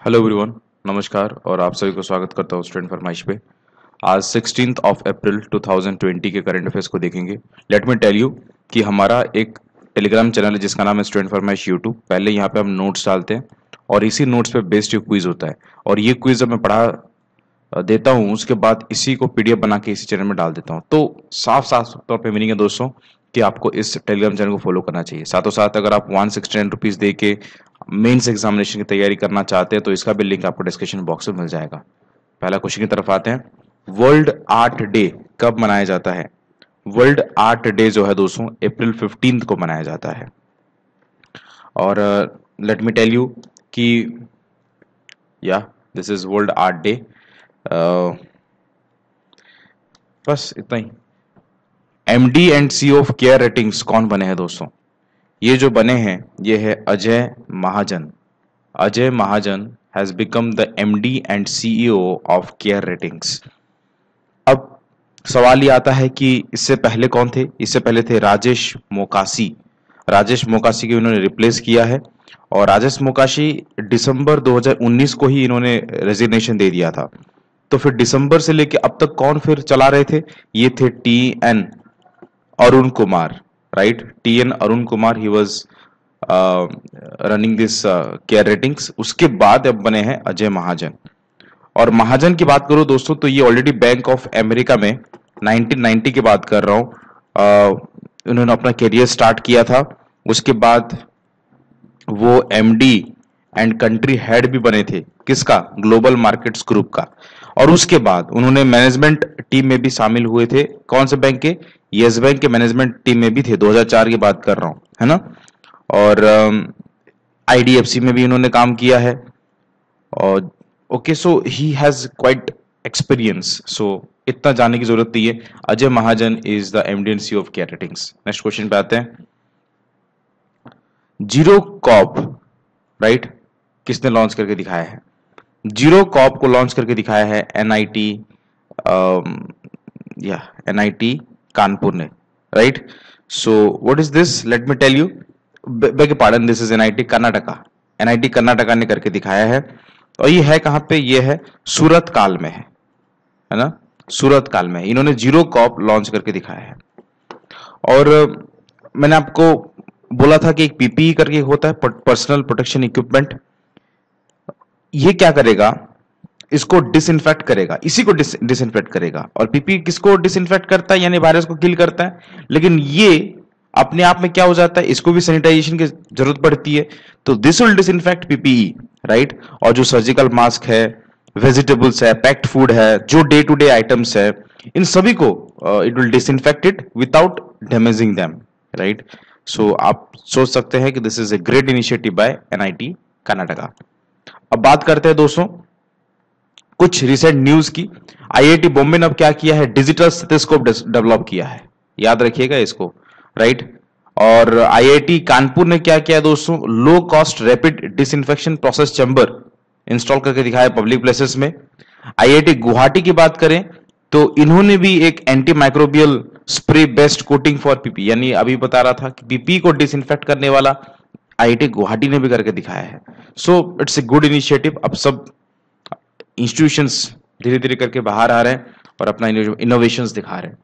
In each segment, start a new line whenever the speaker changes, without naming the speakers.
Hello everyone, नमस्कार और आप सभी को स्वागत करता हूँ स्टूडेंट फरमाइश पे। आज 16 अप्रैल 2020 के करंट अफेयर्स को देखेंगे। लेट मी टेल यू कि हमारा एक टेलीग्राम चैनल है जिसका नाम है स्टूडेंट फरमाइश यूट्यूब। पहले यहाँ पे हम नोट्स डालते हैं और इसी नोट्स पे बेस्ड क्विज होता है और ये क्विज जब मैं पढ़ा देता हूँ उसके बाद इसी को पीडीएफ बना के इसी चैनल में डाल देता हूँ। तो साफ साफ तौर पे मीनिंग है दोस्तों कि आपको इस टेलीग्राम चैनल को फॉलो करना चाहिए। साथों साथ अगर आप 169 रुपीज दे के मेंस एग्जामिनेशन की तैयारी करना चाहते हैं तो इसका भी लिंक आपको डिस्क्रिप्शन बॉक्स में मिल जाएगा। पहला क्वेश्चन की तरफ आते हैं। वर्ल्ड आर्ट डे कब मनाया जाता है? वर्ल्ड आर्ट डे जो है दोस्तों अप्रैल 15 को मनाया जाता है। और लेट मी टेल यू कि या this is world art day. बस इतना ही। MD and CEO of Care Ratings कौन बने हैं दोस्तों? ये जो बने हैं ये है Ajay Mahajan. Ajay Mahajan has become the MD and CEO of Care Ratings. अब सवाल ये आता है कि इससे पहले कौन थे? इससे पहले थे राजेश मोकासी। राजेश मोकासी को इन्होंने रिप्लेस किया है और राजेश मोकासी दिसंबर 2019 को ही इन्होंने रेजिग्नेशन दे दिया था। तो फिर दिसंबर से लेके अब तक कौन फिर चला रहे थे? ये थे T N Arun Kumar, right? T N Arun Kumar, he was running this care ratings. उसके बाद अब बने हैं अजय महाजन। और महाजन की बात करूं दोस्तों तो ये ऑलरेडी बैंक ऑफ अमेरिका में 1990 की बात कर रहा हूं, उन्होंने अपना करियर स्टार्ट किया था। उसके बाद वो एमडी एंड कंट्री हेड भी बने थे। किसका? ग्लोबल मार्केट्स ग्रुप का। और उसके बाद उन्होंने मैनेजमेंट टीम में भी शामिल हुए थे। कौन से बैंक के? यस बैंक के मैनेजमेंट टीम में भी थे। 2004 की बात कर रहा हूं, है ना? और आईडीएफसी में भी इन्होंने काम किया है। और okay, so he has quite experience. So इतना जानने की जरूरत नहीं है। Ajay Mahajan is the MD and CEO of Care Ratings. Next question पे आते हैं। जीरो कॉप, राइट, किसने लॉन्च करके दिखाया है? जीरो कॉप को लॉन्च करके दिखाया है एनआईटी, एनआईटी कानपुर ने, right? So what is this? Let me tell you, beg pardon, this is NIT Karnataka. NIT Karnataka ने करके दिखाया है। और ये है कहां पे? ये है सूरत काल में है ना? सूरत काल में इन्होंने जीरो कॉप लॉन्च करके दिखाया है। और मैंने आपको बोला था कि एक पीपीई करके होता है, पर्सनल प्रोटेक्शन इक्विपमेंट। ये क्या करेगा? इसको डिसइंफेक्ट करेगा, इसी को डिसइंफेक्ट करेगा। और पीपीई किसको डिसइंफेक्ट करता है? यानी वायरस को किल करता है। लेकिन ये अपने आप में क्या हो जाता है? इसको भी सैनिटाइजेशन की जरूरत पड़ती है। तो this will disinfect PPE, right? और जो सर्जिकल मास्क है, वेजिटेबल्स है, पैक्ड फूड है, जो डे टू डे आइटम्स है, इन सभी को it will disinfect it without damaging them, right? So आप सोच सकते हैं कि this is a great initiative by NIT Karnataka. अब बात करते हैं दोस्तों कुछ रिसेंट न्यूज की। आईआईटी बॉम्बे ने अब क्या किया है? डिजिटल स्टेथोस्कोप डेवलप किया है, याद रखिएगा इसको, राइट? और आईआईटी कानपुर ने क्या किया दोस्तों? Low cost rapid disinfection process chamber install करके दिखाया पब्लिक प्लेसेस में। आईआईटी गुवाहाटी की बात करें तो इन्होंने भी एक anti microbial spray based coating for PP, यानी अभी बता रहा था कि पीपी को डिसइंफेक्ट करने वाला आईआईटी गुवाहाटी ने भी करके दिखाया है। So it's a good initiative. अब सब इंस्टीट्यूशंस धीरे धीरे करके बाहर आ रहे हैं और अपना इनोवेशंस दिखा रहे हैं।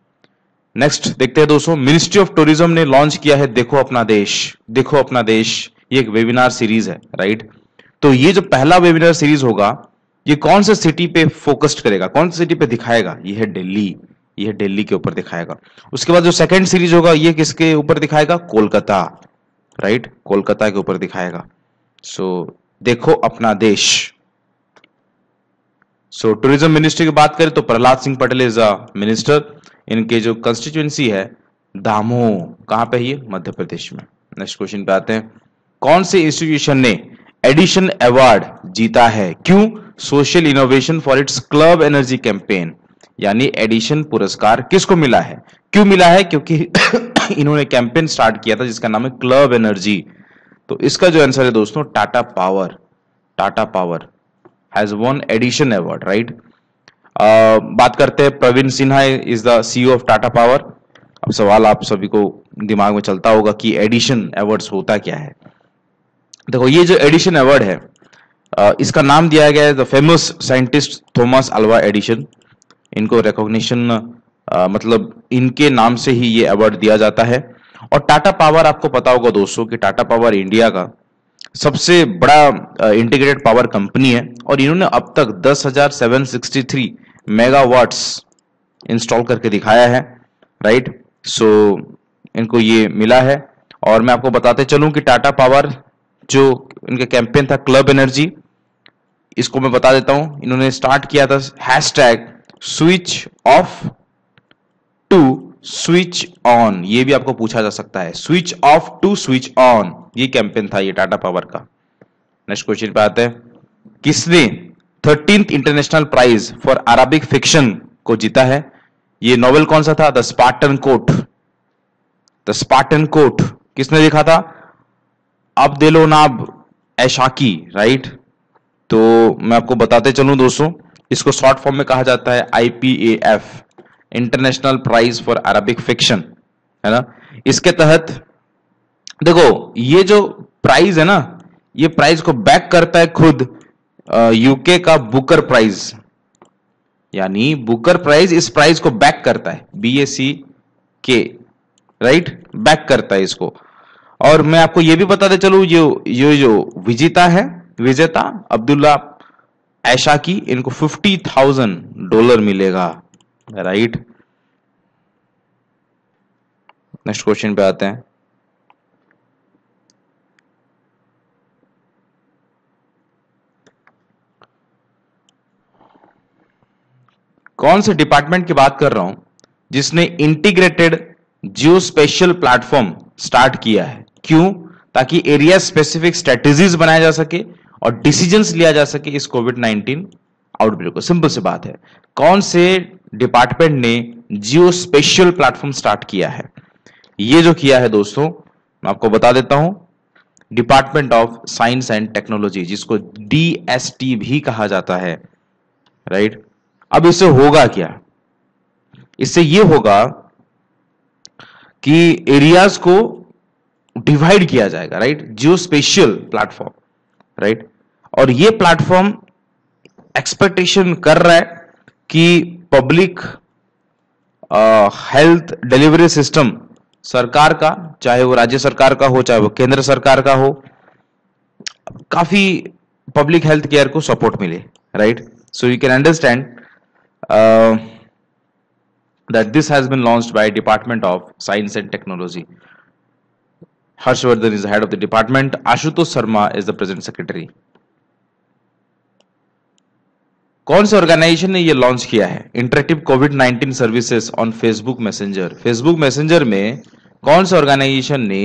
नेक्स्ट देखते हैं दोस्तों, मिनिस्ट्री ऑफ टूरिज्म ने लॉन्च किया है देखो अपना देश। देखो अपना देश, ये एक वेबिनार सीरीज है, राइट? तो ये जो पहला वेबिनार सीरीज होगा ये कौन से सिटी पे फोकस्ड करेगा, कौन सी सिटी पे दिखाएगा? ये है दिल्ली। ये दिल्ली के ऊपर दिखाएगा। उसके बाद जो सेकंड सीरीज होगा ये किसके ऊपर दिखाएगा? कोलकाता, राइट? कोलकाता के ऊपर दिखाएगा। सो देखो अपना देश। सो टूरिज्म मिनिस्ट्री की बात करें तो Prahlad Singh Patel is a minister. इनके जो कंस्टिट्यूएंसी है दामोह, कहां पे? ये मध्य प्रदेश में। नेक्स्ट क्वेश्चन पे आते हैं। कौन से इंस्टीट्यूशन ने एडिशन अवार्ड जीता है? क्यों? Social innovation for its club energy campaign, यानी एडिशन पुरस्कार किसको मिला है? क्यों मिला है? क्योंकि इन्होंने कैंपेन स्टार्ट किया था जिसका नाम है क्लब एनर्जी। तो इसका जो आंसर है दोस्तों Tata power. Tata power has won Edison award, right? बात करते हैं Praveen Sinha is the CEO of Tata power. अब सवाल आप सभी को दिमाग में चलता होगा कि एडिशन अवार्ड्स होता क्या है। देखो ये जो एडिशन अवार्ड है इसका नाम दिया गया है the famous scientist Thomas Alva Edison. इनको रिकॉग्निशन मतलब इनके नाम से ही ये अवार्ड दिया जाता है। और टाटा पावर, आपको पता होगा दोस्तों कि टाटा पावर इंडिया का सबसे बड़ा इंटीग्रेटेड पावर कंपनी है और इन्होंने अब तक 10,763 मेगावाट्स इंस्टॉल करके दिखाया है, राइट। सो इनको ये मिला है। और मैं आपको बताते चलूं कि टाटा पावर जो इनका कैंपेन था क्लब एनर्जी, इसको मैं बता देता हूं। इन्होंने स्टार्ट किया था hashtag switch off to switch on. ये भी आपको पूछा जा सकता है, switch off to switch on, ये कैंपेन था ये टाटा पावर का। नेक्स्ट क्वेश्चन पे आते हैं, किसने 13th international prize for Arabic fiction को जीता है? ये नॉवेल कौन सा था? The Spartan court. The Spartan court किसने लिखा था? Abdelouahab Aissaoui, right. तो मैं आपको बताते चलूं दोस्तों, इसको शॉर्ट फॉर्म में कहा जाता है IPAF, international prize for Arabic fiction, है ना। इसके तहत देखो ये जो प्राइज है ना, ये प्राइज को बैक करता है खुद यूके का बुकर प्राइज, यानी बुकर प्राइज इस प्राइज को बैक करता है, BACK, राइट, बैक करता है इसको। और मैं आपको ये भी बताते चलूं, जो विजेता अब्दुल्ला ऐशाकी, इनको $50,000 मिलेगा, राइट। नेक्स्ट क्वेश्चन पे आते हैं, कौन से डिपार्टमेंट की बात कर रहा हूं जिसने इंटीग्रेटेड जियोस्पेशियल प्लेटफॉर्म स्टार्ट किया है? क्यों? ताकि एरिया स्पेसिफिक स्ट्रेटेजीज बनाया जा सके और डिसीजंस लिया जा सके इस कोविड-19 आउटब्रेक को। सिंपल सी बात है, कौन से डिपार्टमेंट ने जियोस्पेशियल प्लेटफॉर्म स्टार्ट किया है? ये जो किया है दोस्तों, मैं आपको बता देता हूं, department of science and technology, जिसको DST भी कहा जाता है, राइट। अब इससे होगा क्या? इससे ये होगा कि एरियाज को डिवाइड किया जाएगा, राइट, जियोस्पेशियल प्लेटफॉर्म, राइट। और ये प्लेटफॉर्म एक्सपेक्टेशन कर रहा है कि पब्लिक हेल्थ डिलीवरी सिस्टम सरकार का, चाहे वो राज्य सरकार का हो चाहे वो केंद्र सरकार का हो, काफी पब्लिक हेल्थ केयर को सपोर्ट मिले, right. So you can understand that this has been launched by Department of Science and Technology. Harshvardhan is the head of the department. Ashutosh Sharma is the present secretary. कौन से organisation ने ये launch किया है? Interactive covid services on Facebook messenger. Facebook messenger में कौन से organisation ने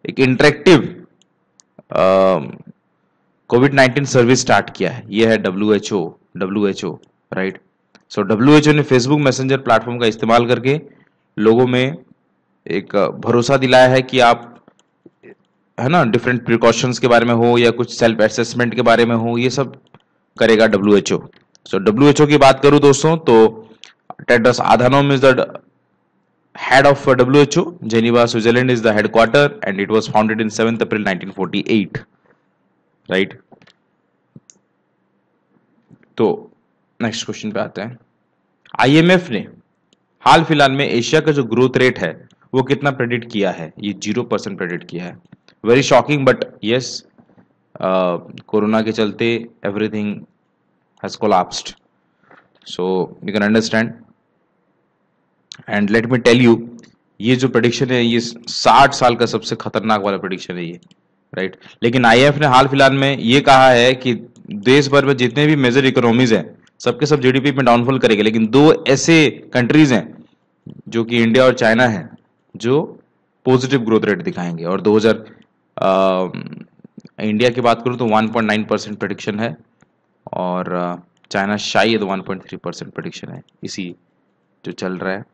एक इंटरेक्टिव कोविड-19 सर्विस स्टार्ट किया है? ये है WHO, राइट। सो WHO ने फेसबुक मैसेंजर प्लेटफॉर्म का इस्तेमाल करके लोगों में एक भरोसा दिलाया है कि आप, है ना, डिफरेंट प्रिकॉशंस के बारे में हो या कुछ सेल्फ असेसमेंट के बारे में हो, ये सब करेगा WHO। सो WHO की बात करूं दोस्तों तो Tedros Adhanom is the head of WHO. Geneva, Switzerland is the headquarter and it was founded in 7th April 1948, right? तो नेक्स्ट क्वेश्चन पे आते हैं, IMF ने हाल फिलहाल में एशिया का जो ग्रोथ रेट है वो कितना प्रेडिक्ट किया है? ये 0% प्रेडिक्ट किया है। Very shocking, but yes, corona के चलते everything has collapsed, so you can understand. And let me tell you, ये जो प्रेडिक्शन है ये 60 साल का सबसे खतरनाक वाला प्रेडिक्शन है ये, राइट। लेकिन IMF ने हाल फिलहाल में ये कहा है कि देश भर में जितने भी मेजर इकोनॉमीज हैं सबके सब GDP में डाउनफॉल करेंगे, लेकिन 2 ऐसे कंट्रीज हैं जो कि इंडिया और चाइना है जो पॉजिटिव ग्रोथ रेट दिखाएंगे। और 2000 इंडिया की बात करूं तो 1.9% प्रेडिक्शन है और चाइना शायद 1.3% प्रेडिक्शन है। इसी जो चल रहा है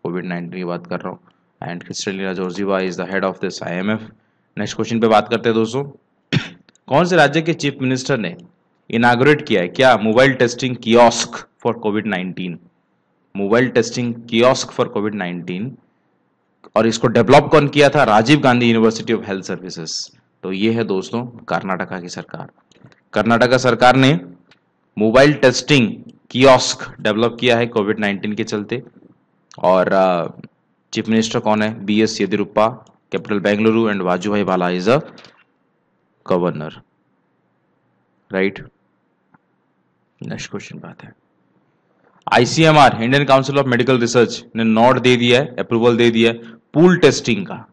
कोविड-19 की बात कर रहा हूँ। And Kristalina Georgieva is the head of this IMF। Next question पे बात करते हैं दोस्तों, कौन से राज्य के चीफ मिनिस्टर ने इनाग्रेट किया है क्या mobile testing kiosk for covid? Mobile testing kiosk for कोविड-19, और इसको डेवलप कौन किया था? Rajiv Gandhi university of health services. तो ये है दोस्तों कर्नाटका की सरकार। कर्नाटका सरकार ने मोबाइल टेस्टिंग कियोस्क डेवलप किया है कोविड 19 के चलते। और चीफ मिनिस्टर कौन है? BS Yediyurappa, capital Bengaluru, and Vajubhai Vala is a governor, right. Next question बात है, ICMR Indian council of medical research ने नोट दे दिया है, अप्रूवल दे दिया है पूल टेस्टिंग का,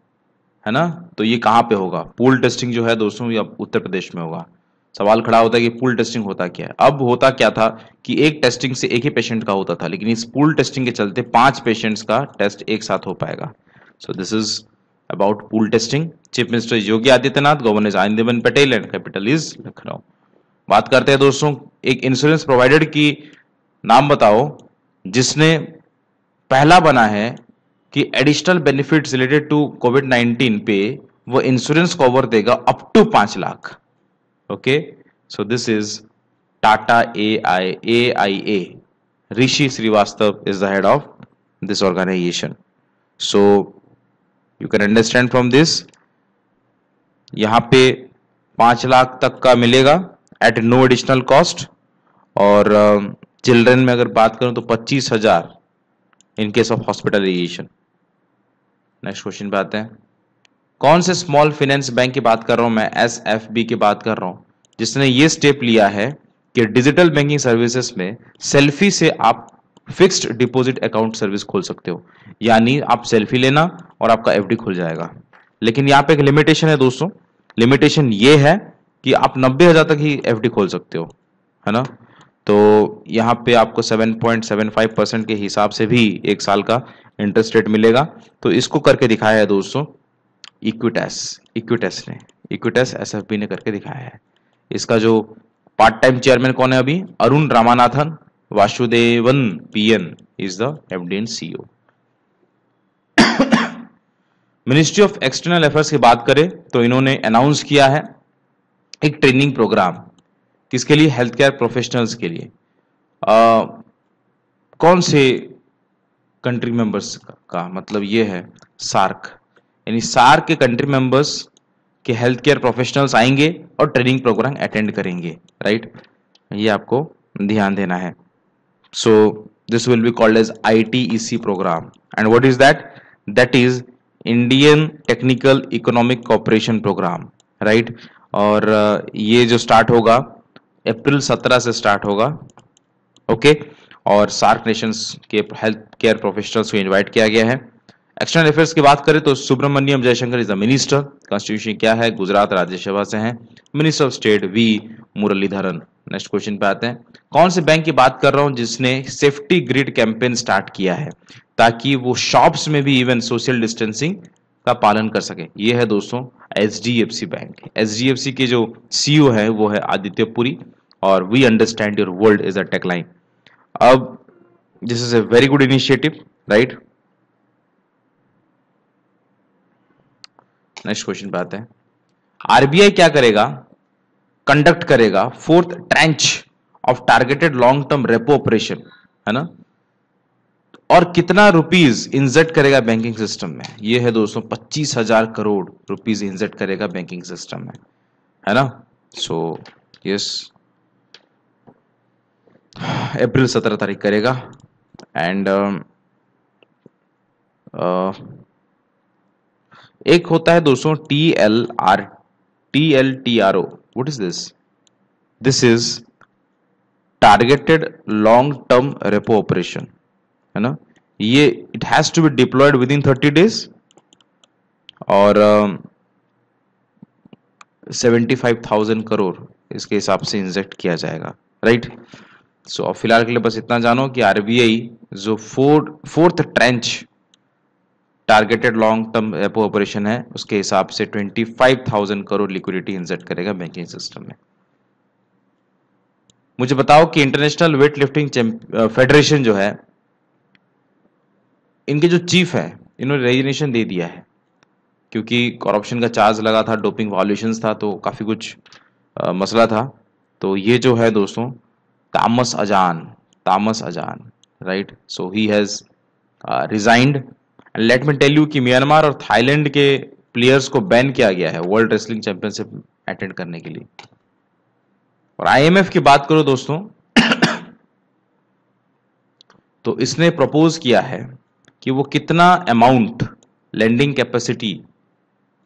है ना। तो ये कहां पे होगा? पूल टेस्टिंग जो है दोस्तों ये उत्तर प्रदेश में होगा। सवाल खड़ा होता है कि पूल टेस्टिंग होता क्या है। अब होता क्या था कि एक टेस्टिंग से एक ही पेशेंट का होता था, लेकिन इस पूल टेस्टिंग के चलते 5 पेशेंट्स का टेस्ट एक साथ हो पाएगा। सो this is about pool testing. Chief minister Yogi Adityanath, governor is Anandiben Patel, and capital is Lucknow. बात करते हैं दोस्तों एक इंश्योरेंस प्रोवाइडर की, नाम बताओ जिसने पहला बना है कि additional benefits related to covid 19 पे वो इंश्योरेंस कवर देगा up to 5 lakh. Okay, so this is Tata AIA। Rishi Srivastava is the head of this organisation. So you can understand from this, यहां पे 5 लाख तक का मिलेगा एट नो एडिशनल कॉस्ट। और चिल्ड्रन में अगर बात करूं तो 25,000 in case of hospitalisation. Next question पे आते हैं, कौन से स्मॉल फाइनेंस बैंक की बात कर रहा हूं मैं? SFB की बात कर रहा हूं, जिसने ये स्टेप लिया है कि डिजिटल बैंकिंग सर्विसेज में सेल्फी से आप फिक्स्ड डिपॉजिट अकाउंट सर्विस खोल सकते हो। यानी आप सेल्फी लेना और आपका FD खुल जाएगा। लेकिन यहाँ पे एक लिमिटेशन है दोस्तों, लिमिटेशन ये है कि आप 90,000 तक ही FD खोल सकते हो, है ना। तो यहाँ पे आपको 7.75% के हिसाब से भी 1 साल का इंटरेस्ट रेट मिलेगा। तो इसको करके दिखाया है दोस्तों इक्विटस ने, इक्विटस SFB ने करके दिखाया है। इसका जो पार्ट टाइम चेयरमैन कौन है अभी? Arun Ramanathan Vasudevan PN is the MD and CEO। Ministry of external affairs की बात करें तो इन्होंने अनाउंस किया है एक ट्रेनिंग प्रोग्राम, किसके लिए? हेल्थ केयर प्रोफेशनल्स के लिए। कौन से कंट्री मेंबर्स का मतलब ये है? सार्क, यानी सार्क के कंट्री मेंबर्स के हेल्थ केयर प्रोफेशनल्स आएंगे और ट्रेनिंग प्रोग्राम अटेंड करेंगे, राइट। ये आपको ध्यान देना है। So this will be called as ITEC programme, and what is that? That is Indian technical economic cooperation programme, right. और ये जो स्टार्ट होगा अप्रैल 17 से स्टार्ट होगा, ओके। और सार्क नेशंस के हेल्थ केयर प्रोफेशनल्स को इनवाइट किया गया है। एक्सटर्नल अफेयर्स की बात करें तो Subrahmanyam Jaishankar is the minister. Constitution क्या है? गुजरात राज्यसभा से हैं। Minister of state V Muraleedharan. Next question पे आते हैं, कौन से बैंक की बात कर रहा हूं जिसने सेफ्टी ग्रिड कैंपेन स्टार्ट किया है ताकि वो शॉप्स में भी इवन सोशल डिस्टेंसिंग का पालन कर सके? ये है दोस्तों HDFC बैंक। HDFC के जो CEO है वो है आदित्य पुरी, और we understand your world is a tagline. अब this is a very good initiative, right. Next question पे आते हैं, RBI क्या करेगा? कंडक्ट करेगा 4th tranche of targeted long term repo operation, है ना। और कितना रुपीज इंजेक्ट करेगा बैंकिंग सिस्टम में? ये है दोस्तों 25,000 करोड़ रुपीज इंजेक्ट करेगा बैंकिंग सिस्टम में, है ना। सो यस, अप्रैल 17 तारीख करेगा। एंड एक होता है दोस्तों TLTRO। What is this? This is targeted long term repo operation, है ना। ये it has to be deployed within 30 days और 75,000 करोड़ इसके हिसाब से इंजेक्ट किया जाएगा, राइट। सो अब फिलहाल के लिए बस इतना जानो कि RBI जो 4th trench targeted long term repo operation है उसके हिसाब से 25,000 करोड़ लिक्विडिटी इंजेक्ट करेगा बैंकिंग सिस्टम में। मुझे बताओ कि इंटरनेशनल वेट लिफ्टिंग फेडरेशन जो है, इनके जो चीफ है इन्होंने रेजिग्नेशन दे दिया है क्योंकि करप्शन का चार्ज लगा था, डोपिंग वायलेशंस था, तो काफी कुछ मसला था। तो ये जो है दोस्तों Tamas Ajan, right. So he has resigned. Let me tell you कि म्यांमार और थाईलैंड के प्लेयर्स को बैन किया गया है वर्ल्ड रेसलिंग चैंपियनशिप अटेंड करने के लिए। और आईएमएफ की बात करो दोस्तों, तो इसने प्रपोज किया है कि वो कितना अमाउंट लेंडिंग कैपेसिटी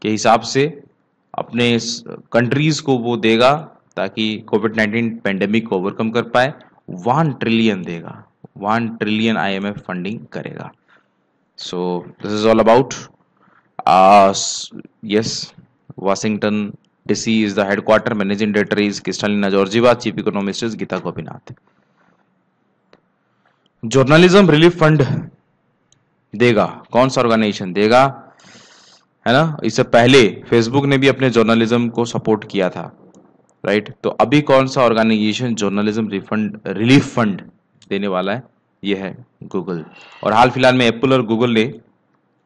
के हिसाब से अपने कंट्रीज को वो देगा ताकि कोविड-19 पेंडेमिक को ओवरकम कर पाए। 1 ट्रिलियन देगा, 1 ट्रिलियन आईएमएफ फंडिंग करेगा। सो this is all about yes, Washington DC is the headquarter. Managing director is Kristalina Georgieva. Chief economist is Geeta Gopinath. Journalism relief fund देगा, कौन सा ऑर्गेनाइजेशन देगा, है ना? इससे पहले फेसबुक ने भी अपने जर्नलिज्म को सपोर्ट किया था, राइट? तो अभी कौन सा ऑर्गेनाइजेशन जर्नलिज्म रिलीफ फंड देने वाला है? ये है गूगल। और हाल फिलहाल में एप्पल और गूगल ने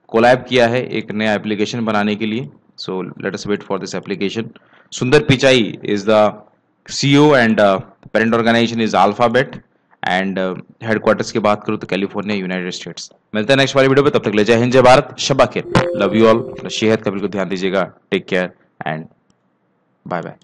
कोलैब किया है एक नया एप्लीकेशन बनाने के लिए। So let us wait for this application. Sundar Pichai is the CEO and parent organisation is Alphabet and headquarters की बात करूं तो कैलिफोर्निया, यूनाइटेड स्टेट्स। मिलते हैं नेक्स्ट वाली वीडियो पे, तब तक ले जय हिंद, जय भारत, शब्बा खैर, लव यू ऑल। सेहत का बिल्कुल ध्यान दीजिएगा, take care and bye bye.